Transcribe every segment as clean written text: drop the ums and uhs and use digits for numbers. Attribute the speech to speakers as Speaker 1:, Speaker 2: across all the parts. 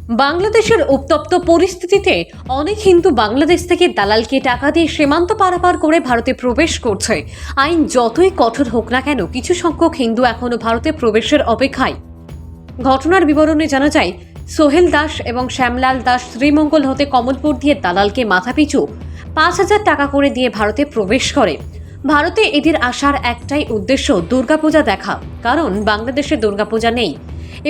Speaker 1: বাংলাদেশের উত্তপ্ত পরিস্থিতিতে অনেক হিন্দু বাংলাদেশ থেকে দালালকে টাকা দিয়ে সীমান্ত পারাপার করে ভারতে প্রবেশ করছে। আইন যতই কঠোর হোক না কেন, কিছু সংখ্যক হিন্দু এখনো ভারতে প্রবেশের অপেক্ষায়। ঘটনার বিবরণে জানা যায়, সোহেল দাস এবং শ্যামলাল দাস শ্রীমঙ্গল হতে কমলপুর দিয়ে দালালকে মাথাপিছু 5,000 টাকা করে দিয়ে ভারতে প্রবেশ করে। ভারতে এদের আসার একটাই উদ্দেশ্য, দুর্গাপূজা দেখা, কারণ বাংলাদেশে দুর্গাপূজা নেই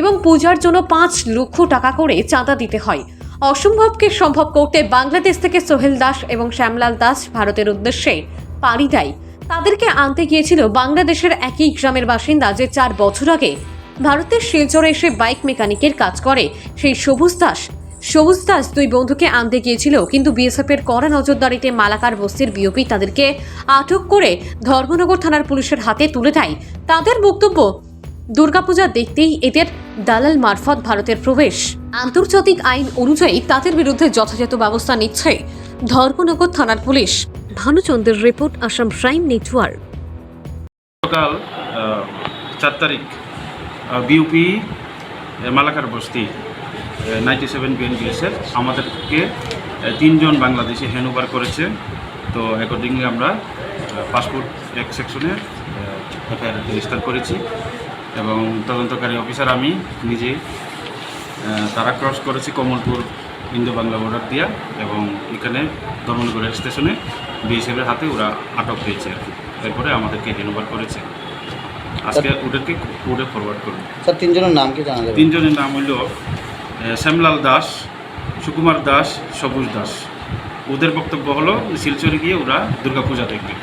Speaker 1: এবং পূজার জন্য 5 লক্ষ টাকা করে চাঁদা দিতে হয়। অসম্ভবকে সম্ভব করতে বাংলাদেশ থেকে সোহেল দাস এবং শ্যামলাল দাস ভারতের উদ্দেশ্যে পাড়ি দেয়। তাদেরকে আনতে গিয়েছিল বাংলাদেশের একই গ্রামের বাসিন্দা, যে 4 বছর আগে ভারতের শিলচরে এসে বাইক মেকানিকের কাজ করে সেই সবুজ দাস। সবুজ দাস 2 বন্ধুকে আনতে গিয়েছিল, কিন্তু বিএসএফ এর কড়া নজরদারিতে মালাকার বস্তির বিওপি তাদেরকে আটক করে ধর্মনগর থানার পুলিশের হাতে তুলে দেয়। তাদের বক্তব্য, দুর্গাপূজা দেখতেই এদের দালাল মারফত ভারতের প্রবেশ। আন্তর্জাতিক আইন অনুযায়ী তাদের বিরুদ্ধে যথাযথ ব্যবস্থা নিচ্ছে ধর্মনগর থানার পুলিশ। ভানুচন্দ্রের রিপোর্ট, আসাম প্রাইম নেটওয়ার্ক।
Speaker 2: সকাল 4 তারিখ বিউপি মালাকার বস্তি 97 বিএনবিএসএফ আমাদেরকে 3 জন বাংলাদেশি হ্যান্ডওভার করেছে। তো অ্যাকর্ডিংলি আমরা পাসপোর্ট এক সেকশনে এফআইআর রেজিস্টার করেছি এবং তদন্তকারী অফিসার আমি নিজে তারা ক্রস করেছি কমলপুর ইন্দো বাংলা বর্ডার দিয়া, এবং এখানে ধর্মনগর স্টেশনে বিএসএফের হাতে ওরা আটক হয়েছে আর কি। এরপরে আমাদেরকে হ্যান্ডওভার করেছে। আজকে ওদেরকে কোর্টে ফরওয়ার্ড করুন।
Speaker 3: স্যার, 3 জনের নাম কি জানা যাবে?
Speaker 2: 3 জনের নাম হইল শ্যামলাল দাস, সুকুমার দাস, সবুজ দাস। ওদের বক্তব্য হলো শিলচরে গিয়ে ওরা দুর্গাপূজা দেখবে।